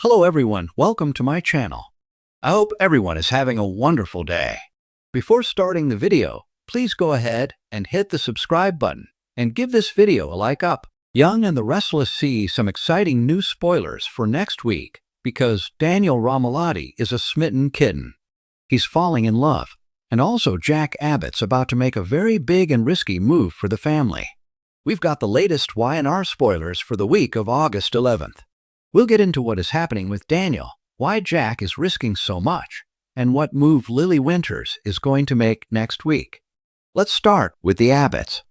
Hello everyone, welcome to my channel. I hope everyone is having a wonderful day. Before starting the video, please go ahead and hit the subscribe button and give this video a like up. Young and the Restless see some exciting new spoilers for next week because Daniel Romalotti is a smitten kitten. He's falling in love, and also Jack Abbott's about to make a very big and risky move for the family. We've got the latest Y&R spoilers for the week of August 11th. We'll get into what is happening with Daniel, why Jack is risking so much, and what move Lily Winters is going to make next week. Let's start with the Abbotts.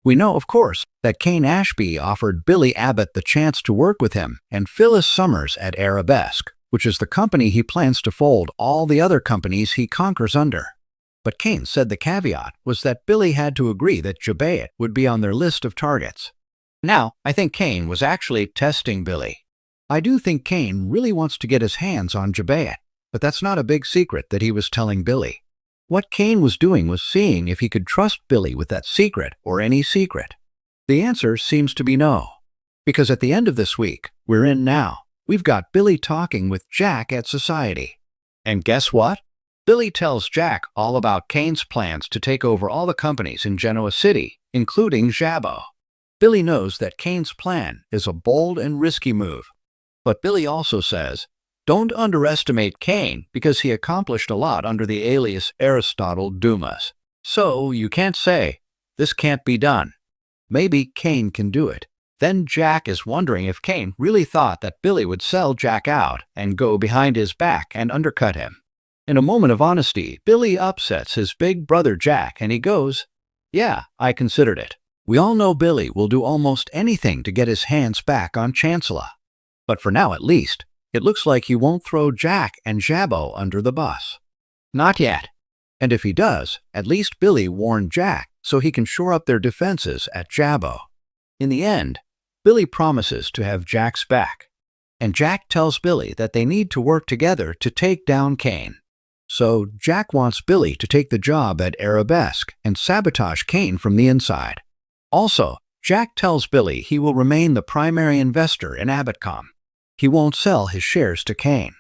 We know, of course, that Kane Ashby offered Billy Abbott the chance to work with him and Phyllis Summers at Arabesque, which is the company he plans to fold all the other companies he conquers under. But Kane said the caveat was that Billy had to agree that Jabayet would be on their list of targets. Now, I think Kane was actually testing Billy. I do think Kane really wants to get his hands on Jabayet, but that's not a big secret that he was telling Billy. What Kane was doing was seeing if he could trust Billy with that secret or any secret. The answer seems to be no, because at the end of this week we're in now, we've got Billy talking with Jack at Society. And guess what? Billy tells Jack all about Kane's plans to take over all the companies in Genoa City, including Jabbo. Billy knows that Kane's plan is a bold and risky move. But Billy also says, don't underestimate Kane because he accomplished a lot under the alias Aristotle Dumas. So you can't say, this can't be done. Maybe Kane can do it. Then Jack is wondering if Kane really thought that Billy would sell Jack out and go behind his back and undercut him. In a moment of honesty, Billy upsets his big brother Jack and he goes, yeah, I considered it. We all know Billy will do almost anything to get his hands back on Chancellor. But for now at least, it looks like he won't throw Jack and Jabbo under the bus. Not yet. And if he does, at least Billy warned Jack so he can shore up their defenses at Jabbo. In the end, Billy promises to have Jack's back. And Jack tells Billy that they need to work together to take down Kane. So Jack wants Billy to take the job at Arabesque and sabotage Kane from the inside. Also, Jack tells Billy he will remain the primary investor in Abbottcom. He won't sell his shares to Kane.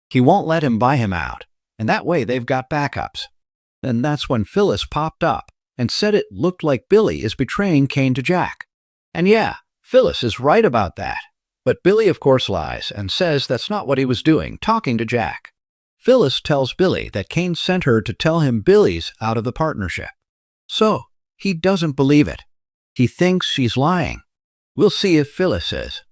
He won't let him buy him out, and that way they've got backups. Then that's when Phyllis popped up and said it looked like Billy is betraying Kane to Jack. And yeah, Phyllis is right about that. But Billy of course lies and says that's not what he was doing, talking to Jack. Phyllis tells Billy that Kane sent her to tell him Billy's out of the partnership. So, he doesn't believe it. He thinks she's lying. We'll see if Phyllis is.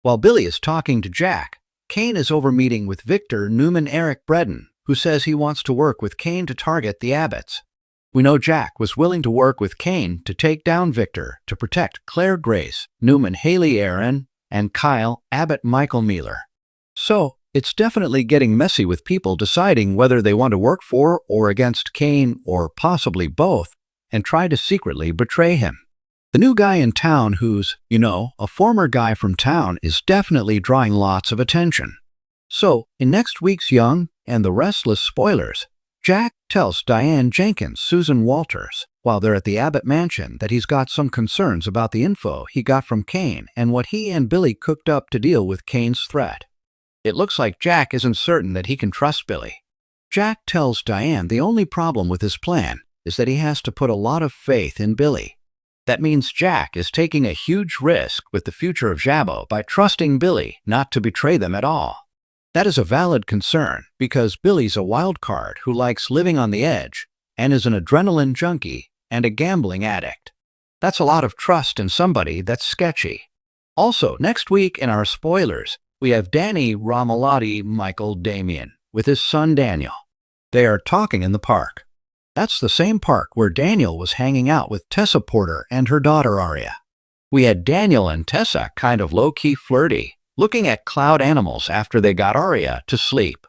While Billy is talking to Jack, Kane is over meeting with Victor Newman Eric Bredin, who says he wants to work with Kane to target the Abbotts. We know Jack was willing to work with Kane to take down Victor to protect Claire Grace, Newman Haley Aaron, and Kyle Abbott Michael Mealer. So, it's definitely getting messy with people deciding whether they want to work for or against Kane or possibly both and try to secretly betray him. The new guy in town who's, a former guy from town is definitely drawing lots of attention. So, in next week's Young and the Restless spoilers, Jack tells Diane Jenkins, Susan Walters, while they're at the Abbott mansion that he's got some concerns about the info he got from Kane and what he and Billy cooked up to deal with Kane's threat. It looks like Jack isn't certain that he can trust Billy. Jack tells Diane the only problem with his plan is that he has to put a lot of faith in Billy. That means Jack is taking a huge risk with the future of Jabbo by trusting Billy not to betray them at all. That is a valid concern because Billy's a wild card who likes living on the edge and is an adrenaline junkie and a gambling addict. That's a lot of trust in somebody that's sketchy. Also, next week in our spoilers, we have Danny Romalotti Michael Damien with his son Daniel. They are talking in the park. That's the same park where Daniel was hanging out with Tessa Porter and her daughter Aria. We had Daniel and Tessa kind of low-key flirty, looking at cloud animals after they got Aria to sleep.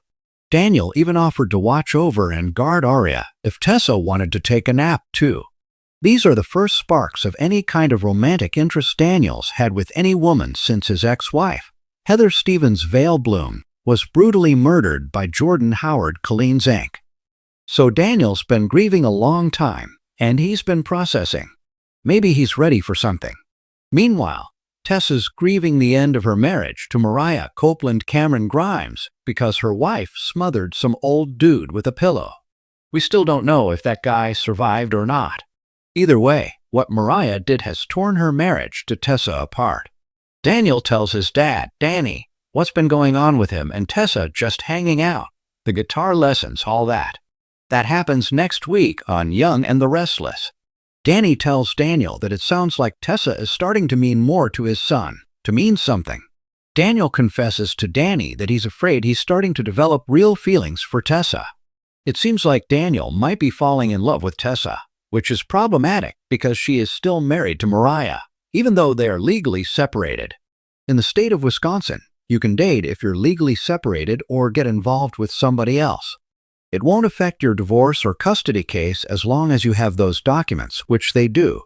Daniel even offered to watch over and guard Aria if Tessa wanted to take a nap too. These are the first sparks of any kind of romantic interest Daniel's had with any woman since his ex-wife, Heather Stevens Vale Bloom, was brutally murdered by Jordan Howard Colleen's Inc. So Daniel's been grieving a long time, and he's been processing. Maybe he's ready for something. Meanwhile, Tessa's grieving the end of her marriage to Mariah Copeland Cameron Grimes because her wife smothered some old dude with a pillow. We still don't know if that guy survived or not. Either way, what Mariah did has torn her marriage to Tessa apart. Daniel tells his dad, Danny, what's been going on with him and Tessa just hanging out. The guitar lessons, all that. That happens next week on Young and the Restless. Danny tells Daniel that it sounds like Tessa is starting to mean more to his son, to mean something. Daniel confesses to Danny that he's afraid he's starting to develop real feelings for Tessa. It seems like Daniel might be falling in love with Tessa, which is problematic because she is still married to Mariah, even though they are legally separated. In the state of Wisconsin, you can date if you're legally separated or get involved with somebody else. It won't affect your divorce or custody case as long as you have those documents, which they do.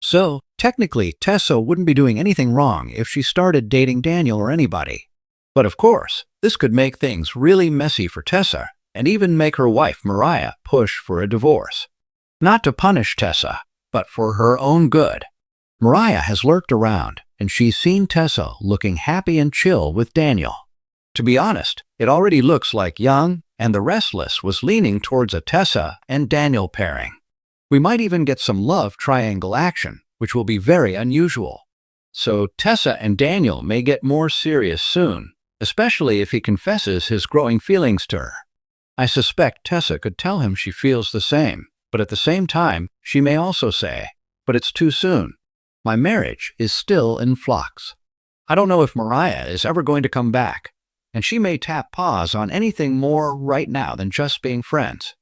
So, technically, Tessa wouldn't be doing anything wrong if she started dating Daniel or anybody. But of course, this could make things really messy for Tessa and even make her wife Mariah push for a divorce. Not to punish Tessa, but for her own good. Mariah has lurked around, and she's seen Tessa looking happy and chill with Daniel. To be honest, it already looks like Young and the Restless was leaning towards a Tessa and Daniel pairing. We might even get some love triangle action, which will be very unusual. So Tessa and Daniel may get more serious soon, especially if he confesses his growing feelings to her. I suspect Tessa could tell him she feels the same, but at the same time, she may also say, but it's too soon. My marriage is still in flux. I don't know if Mariah is ever going to come back, and she may tap pause on anything more right now than just being friends.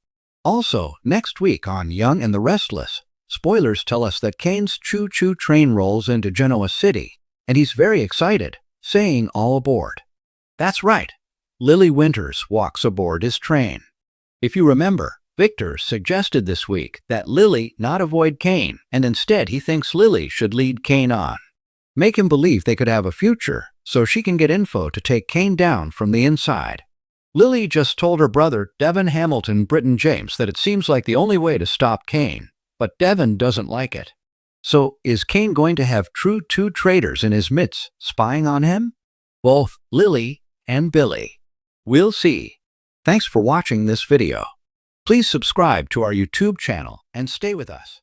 Also, next week on Young and the Restless, spoilers tell us that Kane's choo-choo train rolls into Genoa City, and he's very excited, saying all aboard. That's right, Lily Winters walks aboard his train. If you remember, Victor suggested this week that Lily not avoid Kane, and instead he thinks Lily should lead Kane on. Make him believe they could have a future, so she can get info to take Kane down from the inside. Lily just told her brother, Devin Hamilton Britton James, that it seems like the only way to stop Kane, but Devin doesn't like it. So, is Kane going to have true two traitors in his midst spying on him? Both Lily and Billy. We'll see. Thanks for watching this video. Please subscribe to our YouTube channel and stay with us.